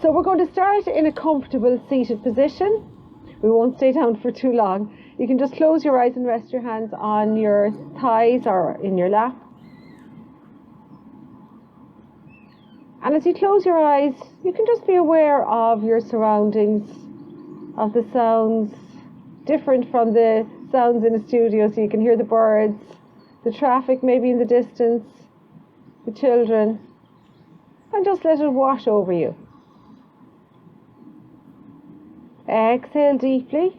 So we're going to start in a comfortable seated position. We won't stay down for too long. You can just close your eyes and rest your hands on your thighs or in your lap. And as you close your eyes, you can just be aware of your surroundings, of the sounds, different from the sounds in a studio, so you can hear the birds, the traffic maybe in the distance, the children, and just let it wash over you. Exhale deeply,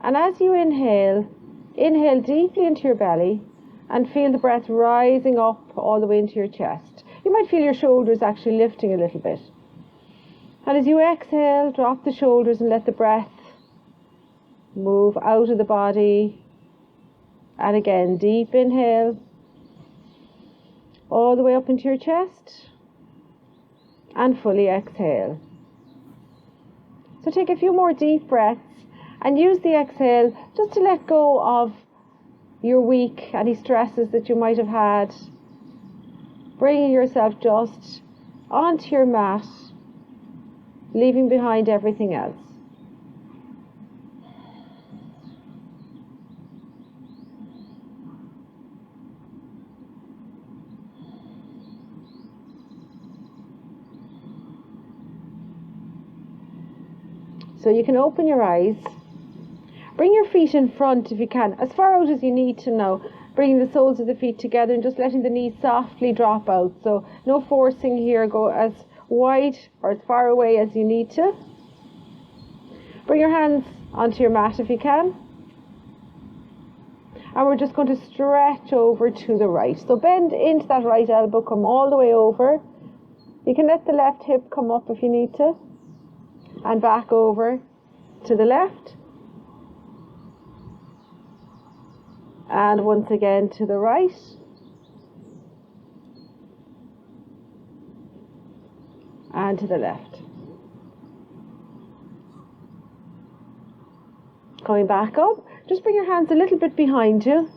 and as you inhale deeply into your belly and feel the breath rising up all the way into your chest. You might feel your shoulders actually lifting a little bit. And as you exhale, drop the shoulders and let the breath move out of the body. And again, deep inhale, all the way up into your chest, and fully exhale. So take a few more deep breaths and use the exhale just to let go of your week, any stresses that you might have had, bringing yourself just onto your mat, leaving behind everything else. So you can open your eyes. Bring your feet in front if you can, as far out as you need to now. Bringing the soles of the feet together and just letting the knees softly drop out. So no forcing here, go as wide or as far away as you need to. Bring your hands onto your mat if you can. And we're just going to stretch over to the right. So bend into that right elbow, come all the way over. You can let the left hip come up if you need to. And back over to the left. And once again to the right. And to the left. Coming back up, just bring your hands a little bit behind you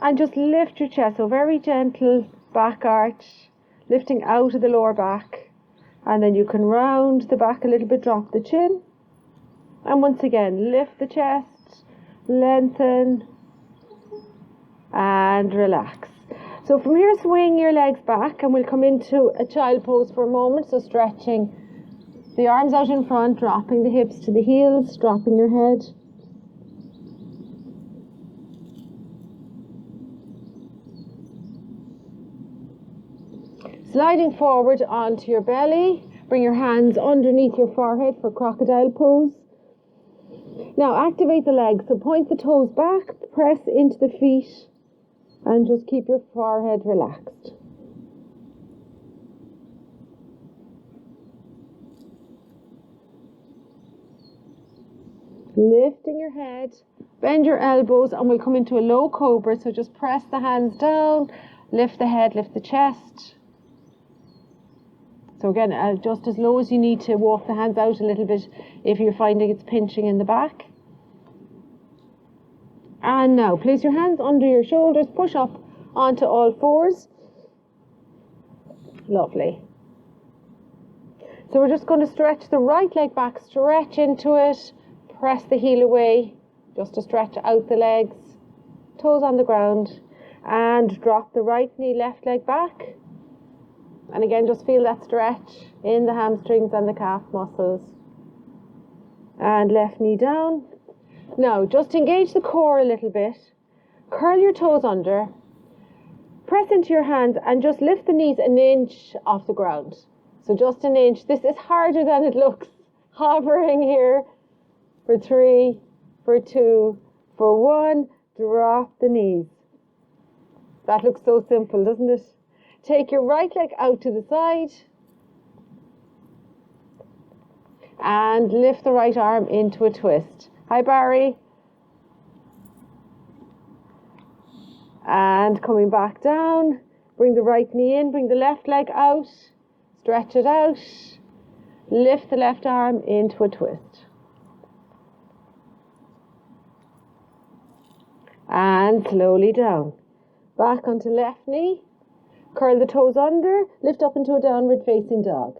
and just lift your chest. So very gentle back arch, lifting out of the lower back. And then you can round the back a little bit, drop the chin. And once again, lift the chest, lengthen, and relax. So from here, swing your legs back, and we'll come into a child pose for a moment. So stretching the arms out in front, dropping the hips to the heels, dropping your head. Sliding forward onto your belly. Bring your hands underneath your forehead for crocodile pose. Now activate the legs. So point the toes back, press into the feet, and just keep your forehead relaxed. Lifting your head, bend your elbows, and we'll come into a low cobra. So just press the hands down, lift the head, lift the chest. So again, just as low as you need to, walk the hands out a little bit if you're finding it's pinching in the back. And now place your hands under your shoulders, push up onto all fours. Lovely. So we're just going to stretch the right leg back, stretch into it, press the heel away, just to stretch out the legs, toes on the ground, and drop the right knee, left leg back. And again, just feel that stretch in the hamstrings and the calf muscles. And left knee down. Now, just engage the core a little bit. Curl your toes under. Press into your hands and just lift the knees an inch off the ground. So just an inch. This is harder than it looks. Hovering here for 3, for 2, for 1. Drop the knees. That looks so simple, doesn't it? Take your right leg out to the side and lift the right arm into a twist. Hi, Barry. And coming back down, bring the right knee in, bring the left leg out, stretch it out, lift the left arm into a twist. And slowly down. Back onto left knee. Curl the toes under, lift up into a downward facing dog.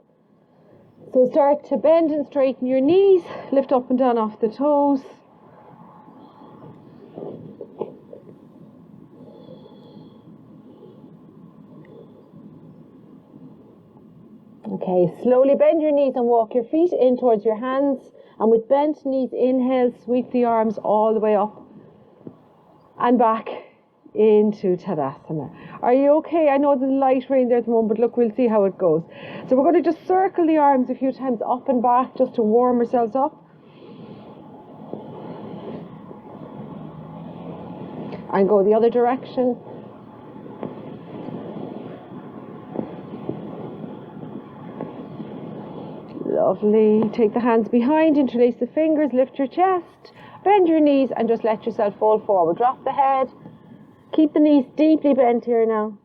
So start to bend and straighten your knees, lift up and down off the toes. Okay, slowly bend your knees and walk your feet in towards your hands. And with bent knees, inhale, sweep the arms all the way up and back into Tadasana. Are you okay? I know there's light rain there at the moment, but look, we'll see how it goes. So we're going to just circle the arms a few times up and back just to warm ourselves up. And go the other direction. Lovely. Take the hands behind, interlace the fingers, lift your chest, bend your knees and just let yourself fall forward. Drop the head. Keep the knees deeply bent here now.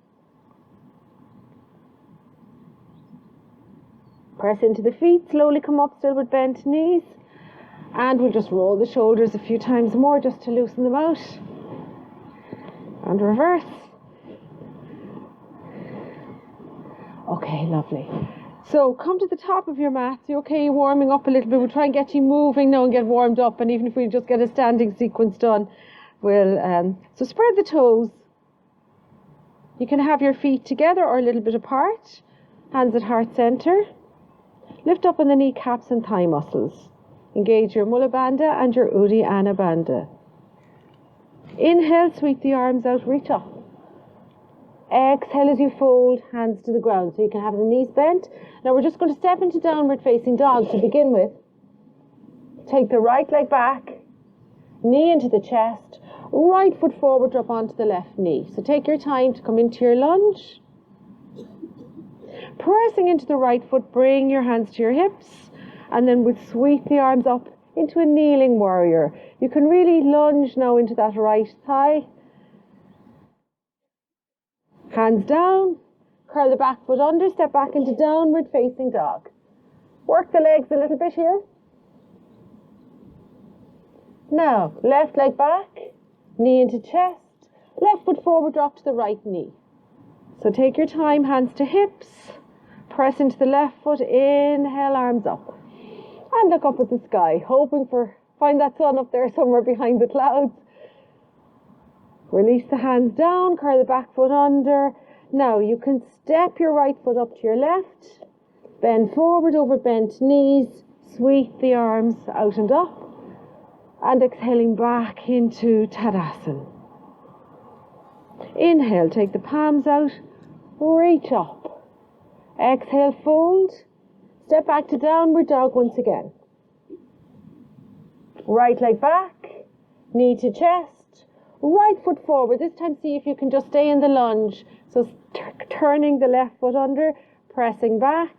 Press into the feet, slowly come up still with bent knees. And we'll just roll the shoulders a few times more just to loosen them out. And reverse. Okay, lovely. So come to the top of your mat. You okay? Warming up a little bit. We'll try and get you moving now and get warmed up. And even if we just get a standing sequence done, we'll so spread the toes. You can have your feet together or a little bit apart. Hands at heart center. Lift up on the kneecaps and thigh muscles. Engage your Mula Bandha and your Uddiyana Bandha. Inhale, sweep the arms out, reach up. Exhale as you fold, hands to the ground. So you can have the knees bent. Now we're just going to step into downward facing dog to begin with. Take the right leg back, knee into the chest, right foot forward, drop onto the left knee. So take your time to come into your lunge. Pressing into the right foot, bring your hands to your hips. And then we'll sweep the arms up into a kneeling warrior. You can really lunge now into that right thigh. Hands down, curl the back foot under, step back into downward facing dog. Work the legs a little bit here. Now, left leg back, knee into chest, left foot forward, drop to the right knee. So take your time, hands to hips, press into the left foot, inhale, arms up. And look up at the sky, hoping find that sun up there somewhere behind the clouds. Release the hands down, curl the back foot under. Now you can step your right foot up to your left, bend forward over bent knees, sweep the arms out and up, and exhaling back into Tadasana. Inhale, take the palms out, reach up. Exhale, fold, step back to downward dog once again. Right leg back, knee to chest. Right foot forward. This time see if you can just stay in the lunge. So turning the left foot under, pressing back.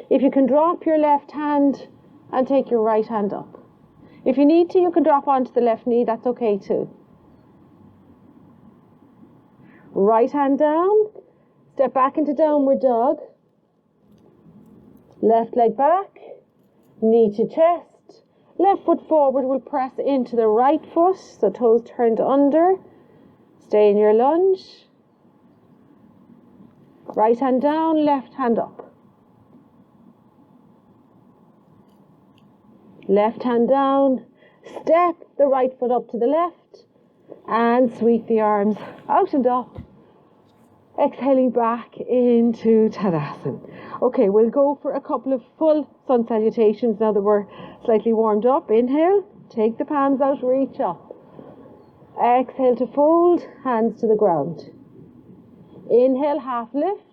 If you can drop your left hand and take your right hand up. If you need to, you can drop onto the left knee. That's okay too. Right hand down. Step back into downward dog. Left leg back. Knee to chest. Left foot forward will press into the right foot, so toes turned under. Stay in your lunge. Right hand down, left hand up. Left hand down. Step the right foot up to the left and sweep the arms out and up. Exhaling back into Tadasana. Okay, we'll go for a couple of full sun salutations now that we're slightly warmed up. Inhale, take the palms out, reach up. Exhale to fold, hands to the ground. Inhale, half lift.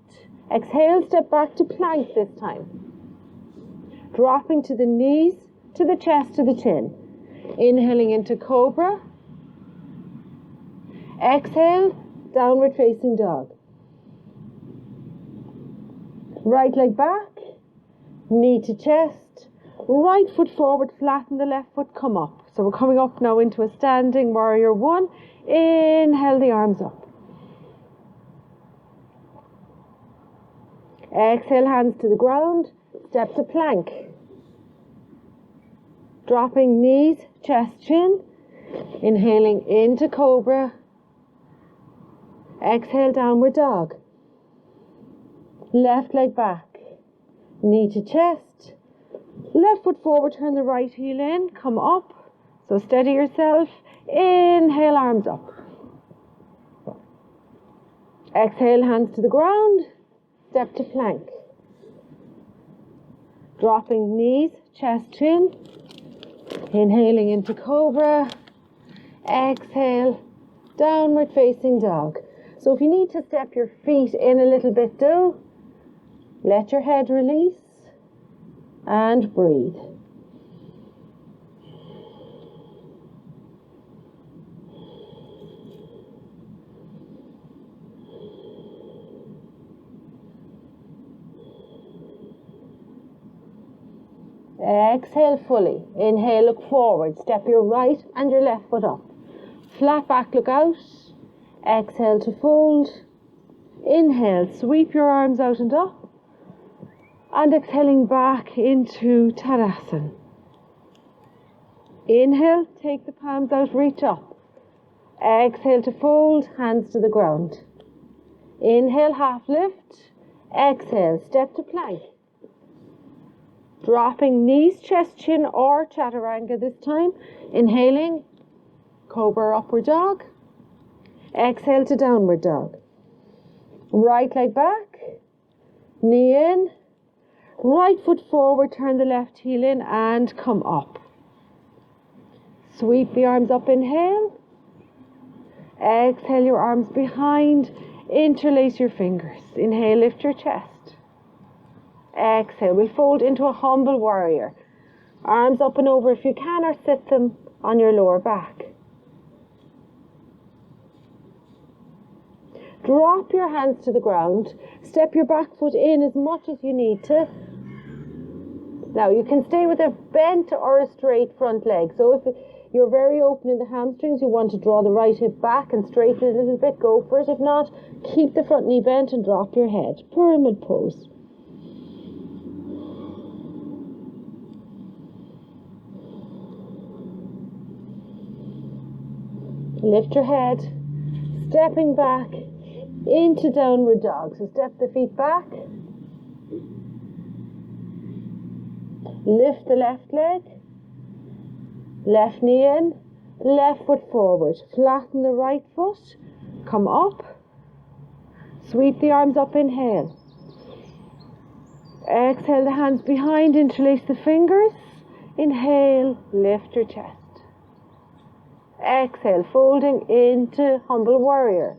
Exhale, step back to plank this time. Dropping to the knees, to the chest, to the chin. Inhaling into cobra. Exhale, downward facing dog. Right leg back, knee to chest, right foot forward, flatten the left foot, come up. So we're coming up now into a standing warrior one. Inhale the arms up. Exhale, hands to the ground, step to plank. Dropping knees, chest, chin. Inhaling into cobra. Exhale, downward dog. Left leg back, knee to chest. Left foot forward, turn the right heel in, come up. So steady yourself. Inhale, arms up. Exhale, hands to the ground. Step to plank. Dropping knees, chest, chin. Inhaling into cobra. Exhale, downward facing dog. So if you need to step your feet in a little bit, do. Let your head release and breathe. Exhale fully. Inhale, look forward. Step your right and your left foot up. Flat back, look out. Exhale to fold. Inhale, sweep your arms out and up. And exhaling back into Tadasana. Inhale, take the palms out, reach up. Exhale to fold, hands to the ground. Inhale, half lift. Exhale, step to plank. Dropping knees, chest, chin, or chaturanga this time. Inhaling, cobra, upward dog. Exhale to downward dog. Right leg back, knee in. Right foot forward, turn the left heel in and come up. Sweep the arms up, inhale. Exhale your arms behind, interlace your fingers. Inhale, lift your chest. Exhale, we'll fold into a humble warrior. Arms up and over if you can, or sit them on your lower back. Drop your hands to the ground. Step your back foot in as much as you need to. Now you can stay with a bent or a straight front leg. So if you're very open in the hamstrings, you want to draw the right hip back and straighten it a little bit, go for it. If not, keep the front knee bent and drop your head. Pyramid pose. Lift your head, stepping back into downward dog. So step the feet back. Lift the left leg. Left knee in. Left foot forward. Flatten the right foot. Come up. Sweep the arms up, inhale. Exhale the hands behind, interlace the fingers. Inhale, lift your chest. Exhale, folding into humble warrior.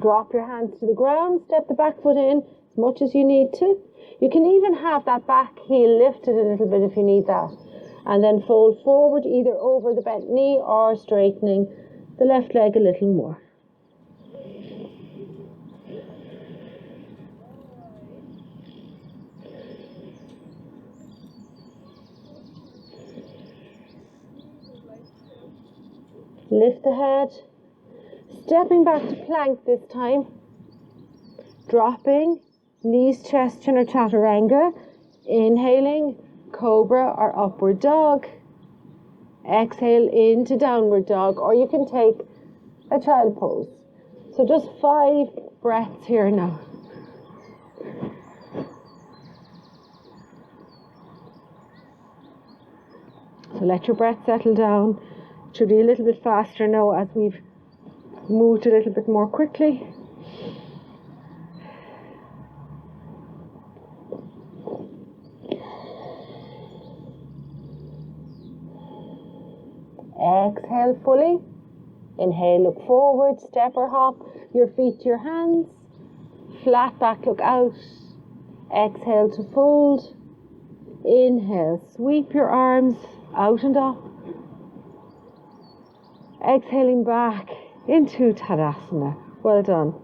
Drop your hands to the ground, step the back foot in as much as you need to. You can even have that back heel lifted a little bit if you need that. And then fold forward either over the bent knee or straightening the left leg a little more. Lift the head. Stepping back to plank this time. Dropping knees, chest, chin or chaturanga. Inhaling cobra or upward dog. Exhale into downward dog, or you can take a child pose. So just 5 breaths here now. So let your breath settle down. It should be a little bit faster now as we've moved a little bit more quickly. Exhale fully. Inhale, look forward, step or hop your feet to your hands. Flat back, look out. Exhale to fold. Inhale, sweep your arms out and up. Exhaling back into Tadasana. Well done.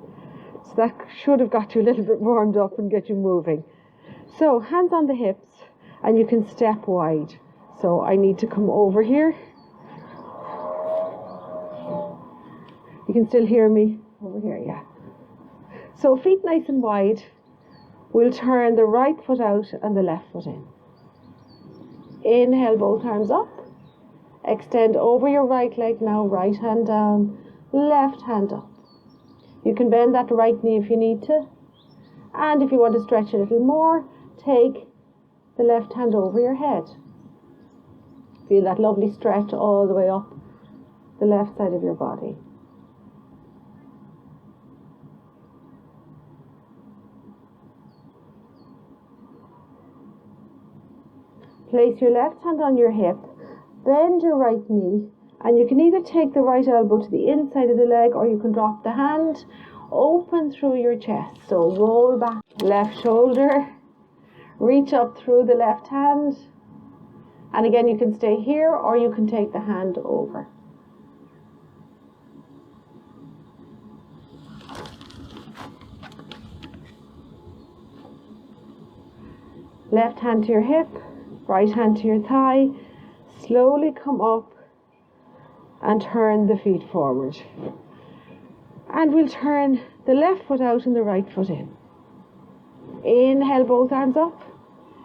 So that should have got you a little bit warmed up and get you moving. So hands on the hips and you can step wide. So I need to come over here. You can still hear me over here, yeah. So feet nice and wide. We'll turn the right foot out and the left foot in. Inhale, both arms up. Extend over your right leg now, right hand down. left hand up. You can bend that right knee if you need to. And if you want to stretch a little more, take the left hand over your head. Feel that lovely stretch all the way up the left side of your body. Place your left hand on your hip, bend your right knee, and you can either take the right elbow to the inside of the leg or you can drop the hand open through your chest. So roll back left shoulder, reach up through the left hand, and again you can stay here or you can take the hand over. Left hand to your hip, right hand to your thigh, slowly come up and turn the feet forward. And we'll turn the left foot out and the right foot in. Inhale, both arms up.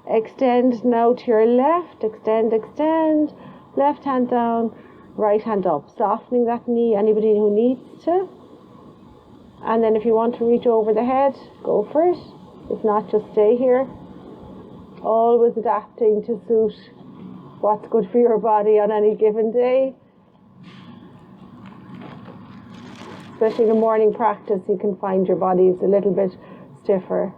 Extend now to your left, extend, extend. Left hand down, right hand up. Softening that knee, anybody who needs to. And then if you want to reach over the head, go for it. If not, just stay here. Always adapting to suit what's good for your body on any given day. Especially in a morning practice, you can find your body is a little bit stiffer.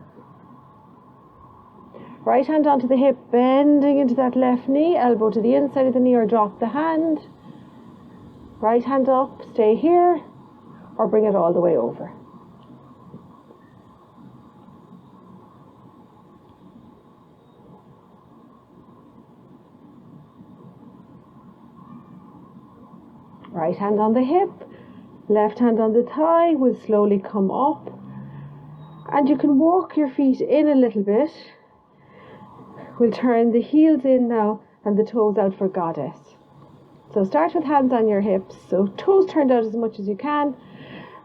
Right hand onto the hip, bending into that left knee, elbow to the inside of the knee or drop the hand. Right hand up, stay here, or bring it all the way over. Right hand on the hip, left hand on the thigh will slowly come up. And you can walk your feet in a little bit. We'll turn the heels in now and the toes out for goddess. So start with hands on your hips. So toes turned out as much as you can.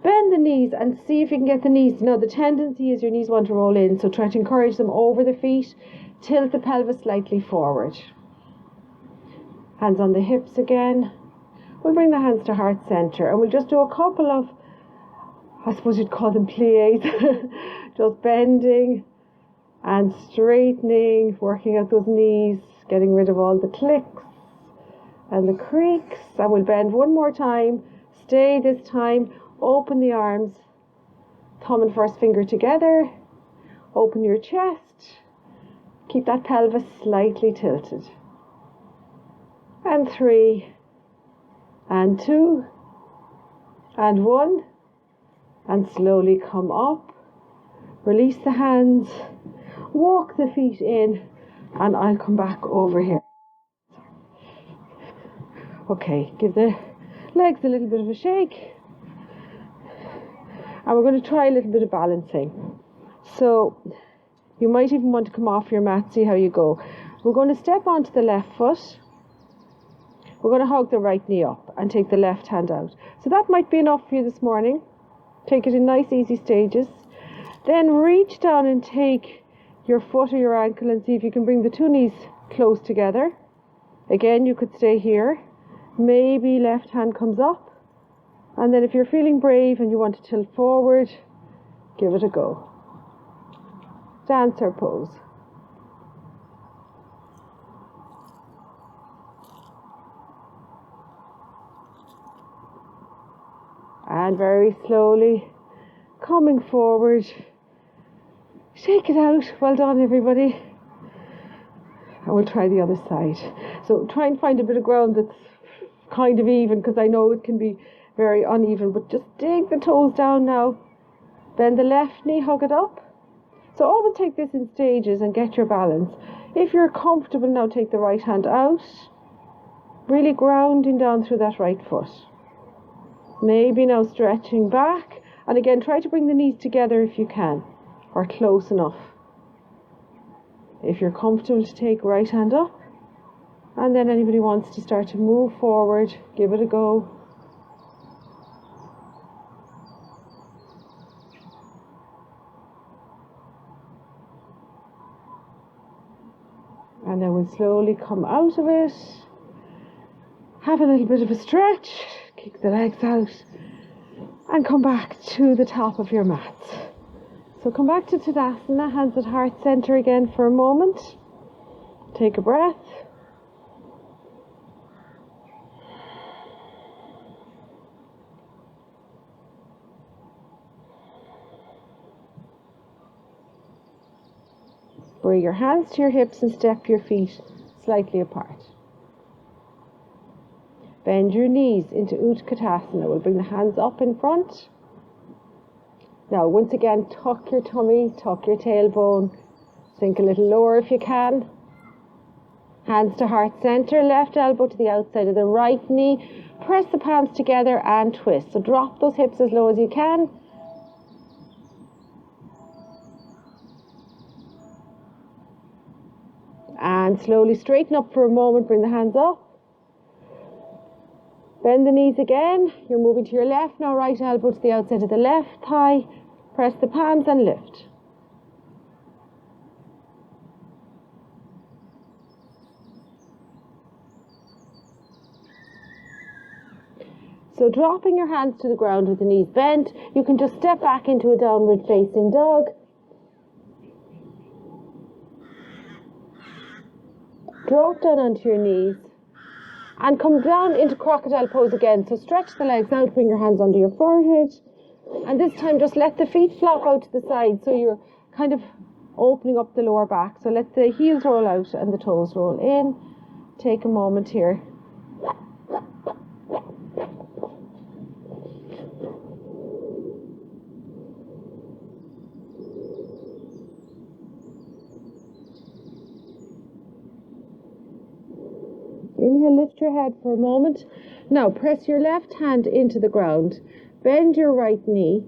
Bend the knees and see if you can get the knees. Now the tendency is your knees want to roll in. So try to encourage them over the feet. Tilt the pelvis slightly forward. Hands on the hips again. We'll bring the hands to heart center and we'll just do a couple of, I suppose you'd call them plies, just bending and straightening, working out those knees, getting rid of all the clicks and the creaks. And we'll bend one more time, stay this time, open the arms, thumb and first finger together, open your chest, keep that pelvis slightly tilted. And 3, and 2, and 1, and slowly come up, release the hands, walk the feet in, and I'll come back over here. Okay, give the legs a little bit of a shake, and we're going to try a little bit of balancing. So you might even want to come off your mat, see how you go. We're going to step onto the left foot. We're going to hug the right knee up and take the left hand out. So that might be enough for you this morning. Take it in nice, easy stages. Then reach down and take your foot or your ankle and see if you can bring the two knees close together. Again, you could stay here. Maybe left hand comes up. And then if you're feeling brave and you want to tilt forward, give it a go. Dancer pose. And very slowly coming forward. Shake it out. Well done, everybody. And we'll try the other side. So try and find a bit of ground that's kind of even, because I know it can be very uneven, but just dig the toes down now. Bend the left knee, hug it up. So always take this in stages and get your balance. If you're comfortable now, take the right hand out. Really grounding down through that right foot. Maybe now stretching back. And again, try to bring the knees together if you can, or close enough. If you're comfortable to take right hand up. And then anybody wants to start to move forward, give it a go. And then we'll slowly come out of it. Have a little bit of a stretch. Kick the legs out. and come back to the top of your mat. So come back to Tadasana, hands at heart center again for a moment. Take a breath. Bring your hands to your hips and step your feet slightly apart. Bend your knees into Utkatasana. We'll bring the hands up in front. Now, once again, tuck your tummy, tuck your tailbone. Sink a little lower if you can. Hands to heart center, left elbow to the outside of the right knee. Press the palms together and twist. So drop those hips as low as you can. And slowly straighten up for a moment, bring the hands up. Bend the knees again. You're moving to your left now, right elbow to the outside of the left thigh. Press the palms and lift. So dropping your hands to the ground with the knees bent, you can just step back into a downward facing dog. Drop down onto your knees and come down into crocodile pose again. So stretch the legs out, bring your hands under your forehead, and this time just let the feet flop out to the side, so you're kind of opening up the lower back. So let the heels roll out and the toes roll in. Take a moment here. Inhale, lift your head for a moment. Now press your left hand into the ground. Bend your right knee.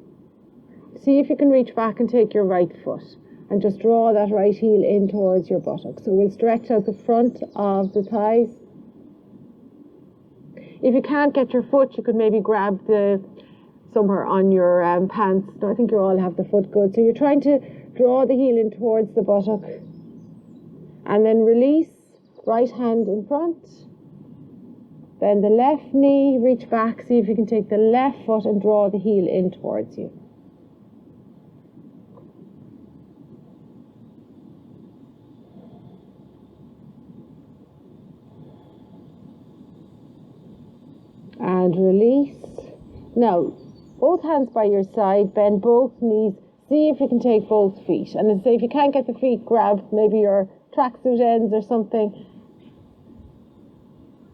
See if you can reach back and take your right foot. And just draw that right heel in towards your buttocks. So we'll stretch out the front of the thighs. If you can't get your foot, you could maybe grab somewhere on your pants. No, I think you all have the foot good. So you're trying to draw the heel in towards the buttock. And then release. Right hand in front. Bend the left knee, reach back, see if you can take the left foot and draw the heel in towards you. And release. Now, both hands by your side, bend both knees, see if you can take both feet. And as I say, if you can't get the feet, grab maybe your tracksuit ends or something.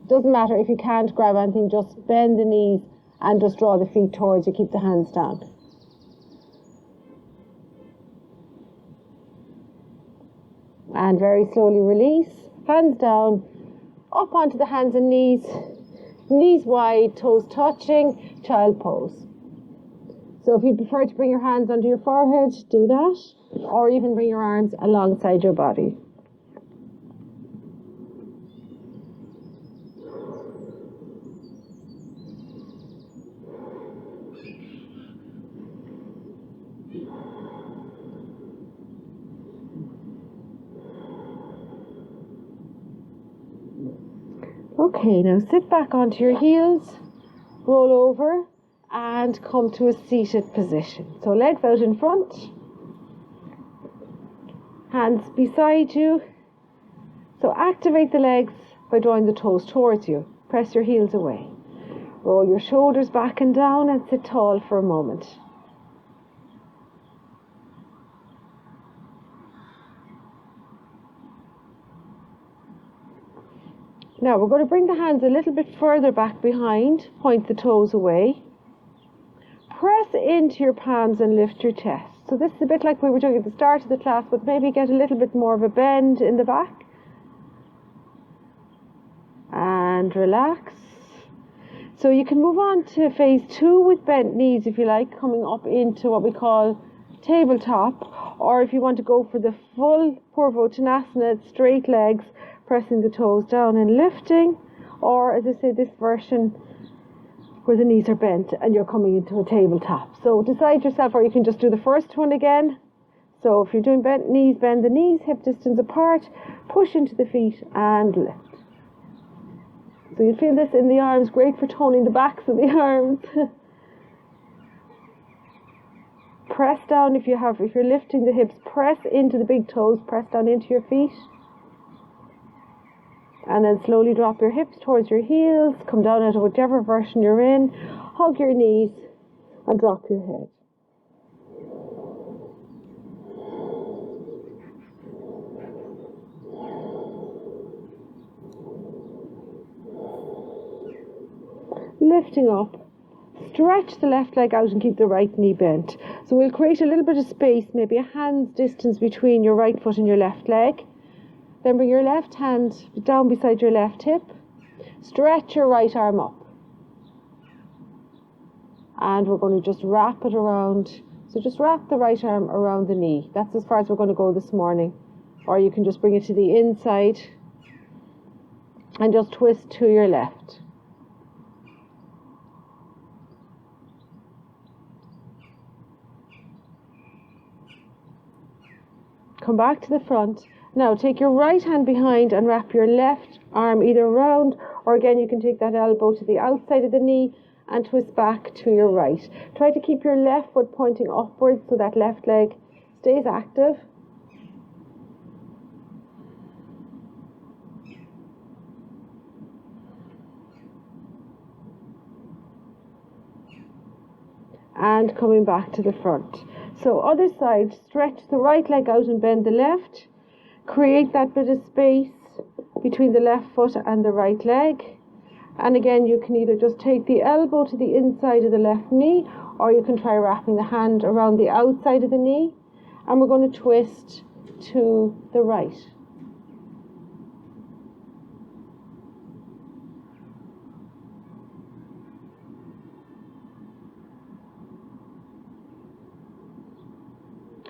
Doesn't matter if you can't grab anything, just bend the knees and just draw the feet towards you, keep the hands down. And very slowly release, hands down, up onto the hands and knees, knees wide, toes touching, child pose. So if you prefer to bring your hands under your forehead, do that, or even bring your arms alongside your body. Okay, now sit back onto your heels, roll over and come to a seated position. So legs out in front, hands beside you. So activate the legs by drawing the toes towards you. Press your heels away. Roll your shoulders back and down and sit tall for a moment. Now we're going to bring the hands a little bit further back behind, point the toes away. Press into your palms and lift your chest. So this is a bit like we were doing at the start of the class, but maybe get a little bit more of a bend in the back. And relax. So you can move on to phase 2 with bent knees if you like, coming up into what we call tabletop. Or if you want to go for the full Purvottanasana, straight legs, pressing the toes down and lifting, or as I say, this version where the knees are bent and you're coming into a tabletop. So decide yourself, or you can just do the first one again. So if you're doing bent knees, bend the knees, hip distance apart, push into the feet and lift. So you feel this in the arms, great for toning the backs of the arms. press down. If you're lifting the hips, press into the big toes, press down into your feet. And then slowly drop your hips towards your heels, come down out of whichever version you're in, hug your knees and drop your head. Lifting up, stretch the left leg out and keep the right knee bent. So we'll create a little bit of space, maybe a hand's distance between your right foot and your left leg. Then bring your left hand down beside your left hip. Stretch your right arm up. And we're going to just wrap it around. So just wrap the right arm around the knee. That's as far as we're going to go this morning. Or you can just bring it to the inside and just twist to your left. Come back to the front. Now take your right hand behind and wrap your left arm either around, or again you can take that elbow to the outside of the knee and twist back to your right. Try to keep your left foot pointing upwards so that left leg stays active. And coming back to the front. So other side, stretch the right leg out and bend the left. Create that bit of space between the left foot and the right leg. And again, you can either just take the elbow to the inside of the left knee, or you can try wrapping the hand around the outside of the knee. And we're going to twist to the right.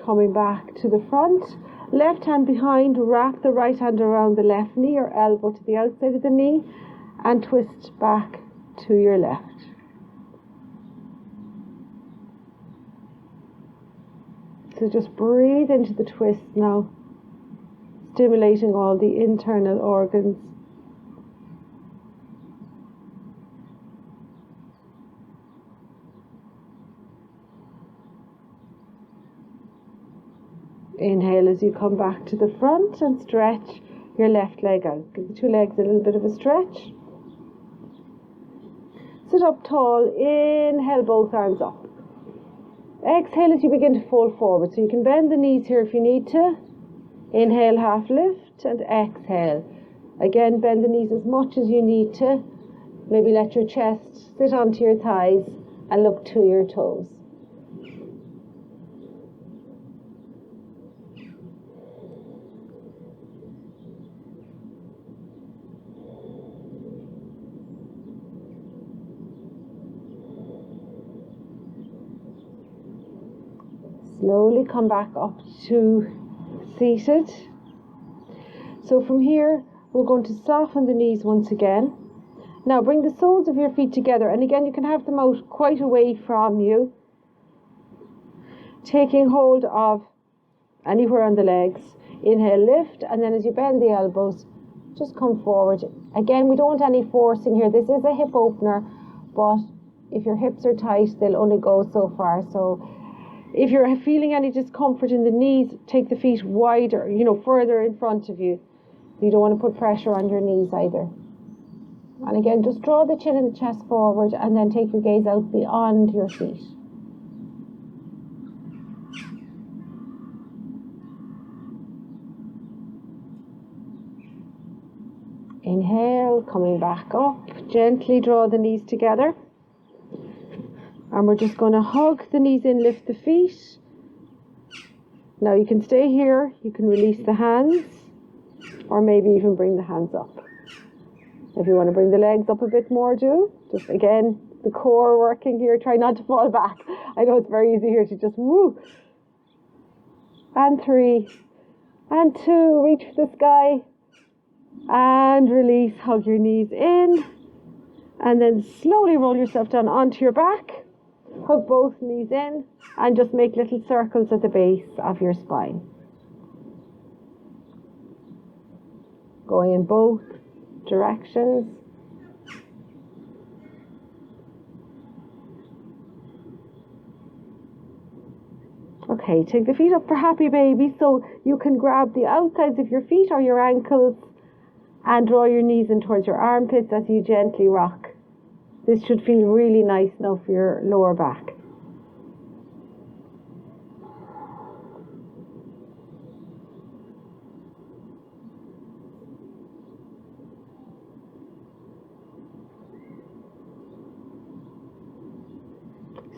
Coming back to the front. Left hand behind, wrap the right hand around the left knee or elbow to the outside of the knee and twist back to your left. So just breathe into the twist now, stimulating all the internal organs. Inhale as you come back to the front and stretch your left leg out. Give the two legs a little bit of a stretch. Sit up tall. Inhale, both arms up. Exhale as you begin to fold forward. So you can bend the knees here if you need to. Inhale, half lift, and exhale. Again, bend the knees as much as you need to. Maybe let your chest sit onto your thighs and look to your toes. Slowly come back up to seated. So from here, we're going to soften the knees once again. Now bring the soles of your feet together, and again you can have them out quite away from you. Taking hold of anywhere on the legs. Inhale, lift, and then as you bend the elbows, just come forward. Again, we don't want any forcing here. This is a hip opener, but if your hips are tight, they'll only go so far. So if you're feeling any discomfort in the knees, take the feet wider, further in front of you. You don't want to put pressure on your knees either. And again, just draw the chin and the chest forward and then take your gaze out beyond your feet. Inhale, coming back up. Gently draw the knees together. And we're just going to hug the knees in, lift the feet. Now you can stay here, you can release the hands, or maybe even bring the hands up. If you want to bring the legs up a bit more, do. Just again, the core working here, try not to fall back. I know it's very easy here to just woo. And 3, and 2, reach for the sky. And release, hug your knees in. And then slowly roll yourself down onto your back. Hug both knees in and just make little circles at the base of your spine. Going in both directions. Okay, take the feet up for happy baby, so you can grab the outsides of your feet or your ankles and draw your knees in towards your armpits as you gently rock. This should feel really nice now for your lower back.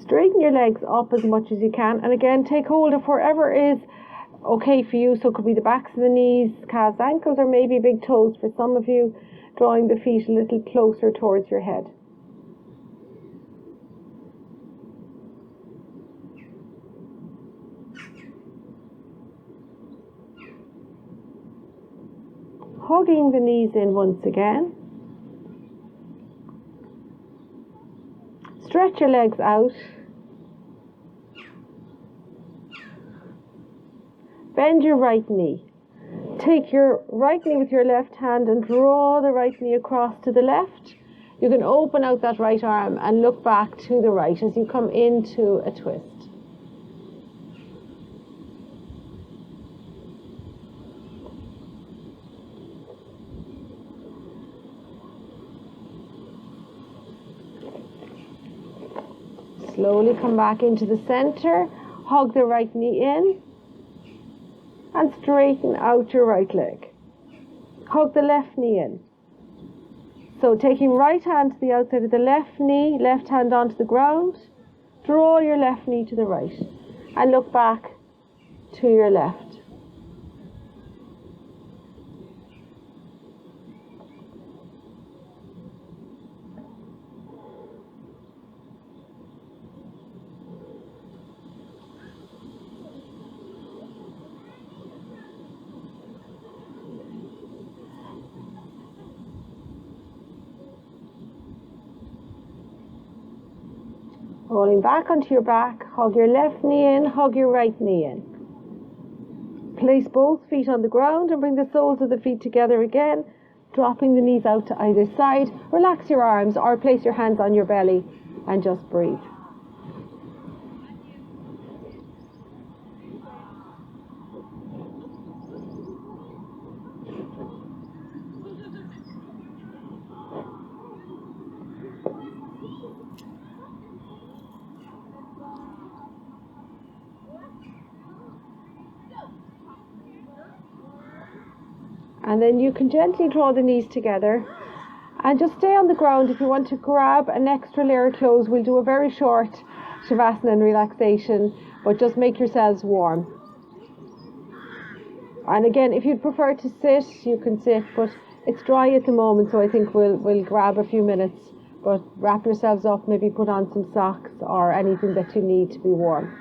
Straighten your legs up as much as you can, and again take hold of wherever is okay for you. So it could be the backs of the knees, calves, ankles, or maybe big toes for some of you, drawing the feet a little closer towards your head. Hugging the knees in once again. Stretch your legs out. Bend your right knee. Take your right knee with your left hand and draw the right knee across to the left. You can open out that right arm and look back to the right as you come into a twist. Slowly come back into the center, hug the right knee in, and straighten out your right leg. Hug the left knee in. So taking right hand to the outside of the left knee, left hand onto the ground, draw your left knee to the right, and look back to your left. Rolling back onto your back, hug your left knee in, hug your right knee in. Place both feet on the ground and bring the soles of the feet together again, dropping the knees out to either side. Relax your arms or place your hands on your belly and just breathe. And then you can gently draw the knees together and just stay on the ground. If you want to grab an extra layer of clothes, we'll do a very short Shavasana and relaxation, but just make yourselves warm. And again, if you'd prefer to sit, you can sit, but it's dry at the moment, so I think we'll grab a few minutes. But wrap yourselves up, maybe put on some socks or anything that you need to be warm.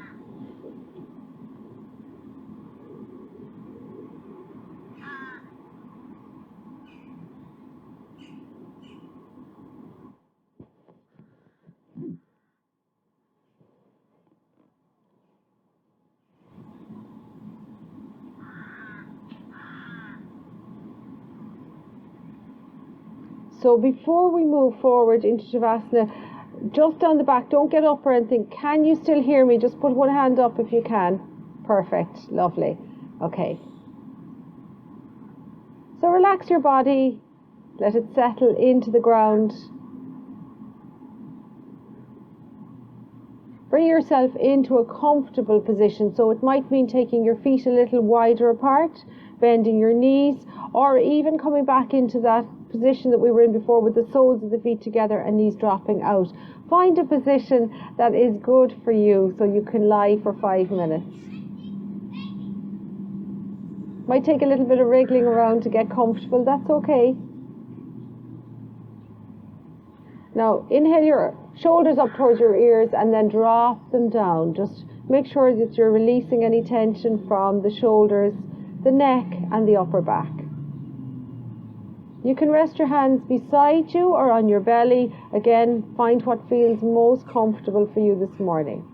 So before we move forward into Shavasana, just on the back, don't get up or anything. Can you still hear me? Just put one hand up if you can. Perfect. Lovely. Okay. So relax your body. Let it settle into the ground. Bring yourself into a comfortable position. So it might mean taking your feet a little wider apart, bending your knees, or even coming back into that position that we were in before with the soles of the feet together and knees dropping out. Find a position that is good for you so you can lie for 5 minutes. Might take a little bit of wriggling around to get comfortable, that's okay. Now inhale your shoulders up towards your ears and then drop them down. Just make sure that you're releasing any tension from the shoulders, the neck and the upper back. You can rest your hands beside you or on your belly. Again, find what feels most comfortable for you this morning.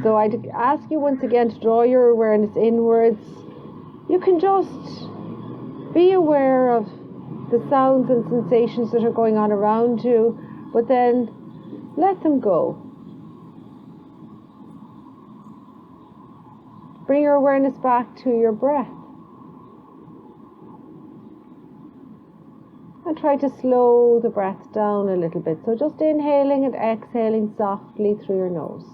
So I'd ask you once again to draw your awareness inwards. You can just be aware of the sounds and sensations that are going on around you. but then let them go. Bring your awareness back to your breath. And try to slow the breath down a little bit. So just inhaling and exhaling softly through your nose.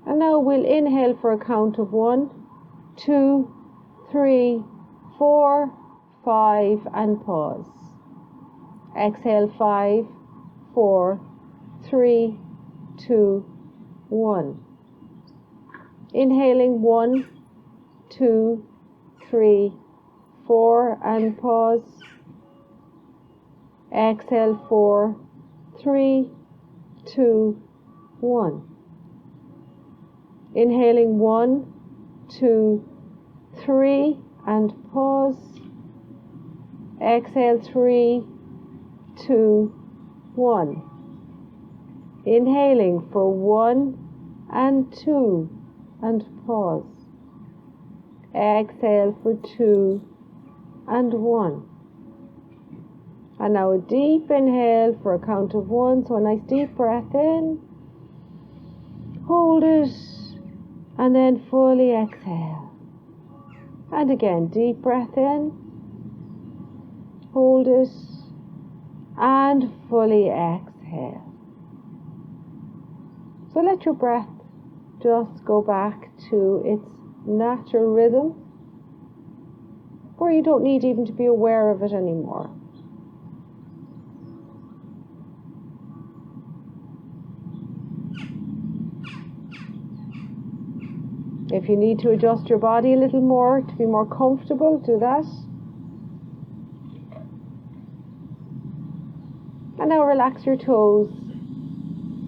And now we'll inhale for a count of 1, 2, 3, 4, 5 and pause. Exhale 5, 4, 3, 2, 1. Inhaling 1, 2, 3, 4 and pause. Exhale 4, 3, 2, 1. Inhaling 1, 2, 3 and pause. Exhale 3, 2, 1. Inhaling for 1 and 2 and pause. Exhale for 2 and 1. And now a deep inhale for a count of 1. So a nice deep breath in. Hold it. And then fully exhale. And again, deep breath in. Hold it. And fully exhale. So let your breath just go back to its natural rhythm, where you don't need even to be aware of it anymore. If you need to adjust your body a little more to be more comfortable, do that. And now relax your toes,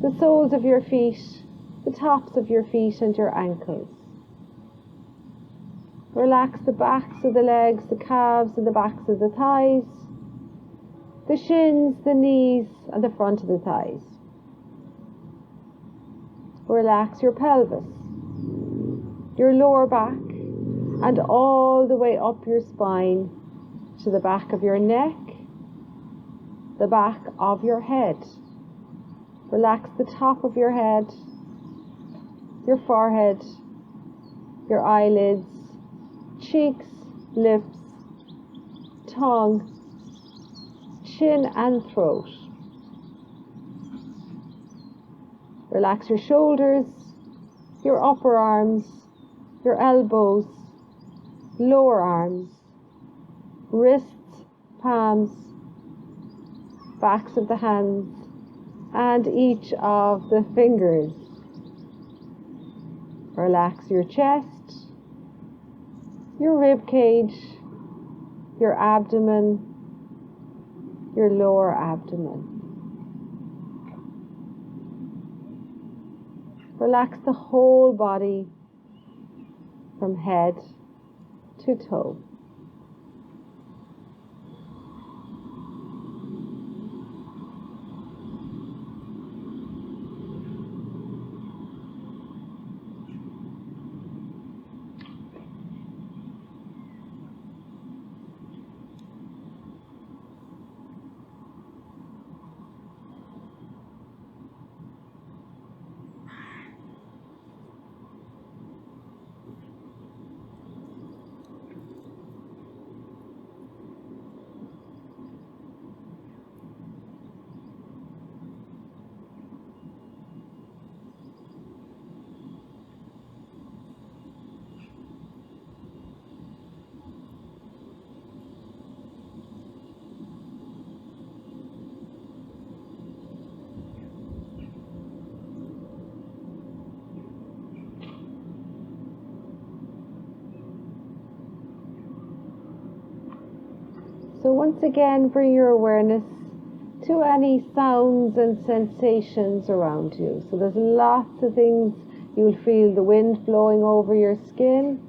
the soles of your feet, the tops of your feet and your ankles. Relax the backs of the legs, the calves and the backs of the thighs, the shins, the knees and the front of the thighs. Relax your pelvis, your lower back and all the way up your spine to the back of your neck, the back of your head. Relax the top of your head, your forehead, your eyelids, cheeks, lips, tongue, chin and throat. Relax your shoulders, your upper arms, your elbows, lower arms, wrists, palms, backs of the hands, and each of the fingers. Relax your chest, your rib cage, your abdomen, your lower abdomen. Relax the whole body from head to toe. So once again, bring your awareness to any sounds and sensations around you. So there's lots of things. You'll feel the wind blowing over your skin,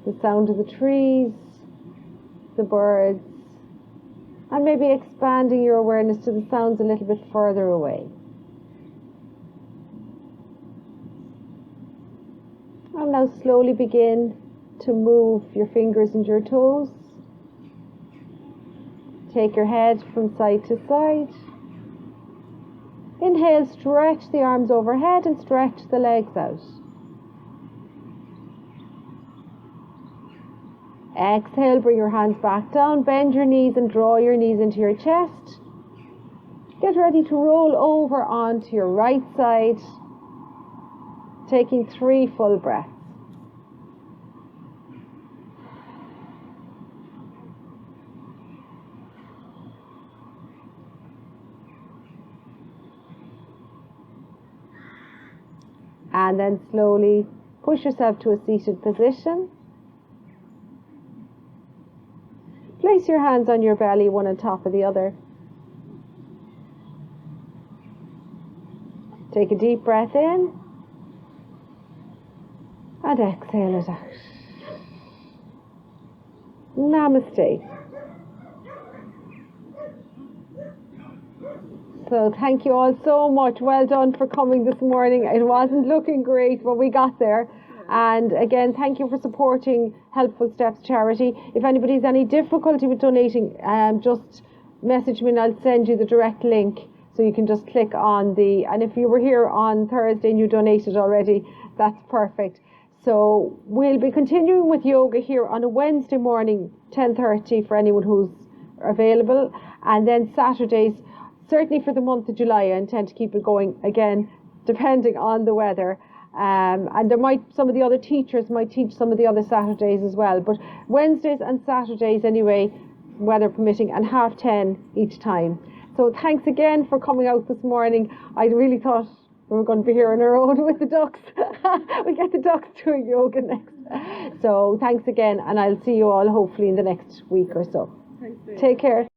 the sound of the trees, the birds, and maybe expanding your awareness to the sounds a little bit further away. And now slowly begin to move your fingers and your toes. Take your head from side to side. Inhale, stretch the arms overhead and stretch the legs out. Exhale, bring your hands back down, bend your knees and draw your knees into your chest. Get ready to roll over onto your right side, taking 3 full breaths. And then slowly push yourself to a seated position. Place your hands on your belly, one on top of the other. Take a deep breath in and exhale it out. Namaste. So thank you all so much. Well done for coming this morning. It wasn't looking great, but we got there. And again, thank you for supporting Helpful Steps charity. If anybody has any difficulty with donating, just message me and I'll send you the direct link, so you can just click on the, and if you were here on Thursday and you donated already, that's perfect. So we'll be continuing with yoga here on a Wednesday morning, 10:30 for anyone who's available. And then Saturdays, certainly for the month of July, I intend to keep it going again, depending on the weather. And there might, some of the other teachers might teach some of the other Saturdays as well. But Wednesdays and Saturdays anyway, weather permitting, and 10:30 each time. So thanks again for coming out this morning. I really thought we were going to be here on our own with the ducks. We get the ducks doing yoga next. So thanks again, and I'll see you all hopefully in the next week or so. Thanks, Diane. Take care.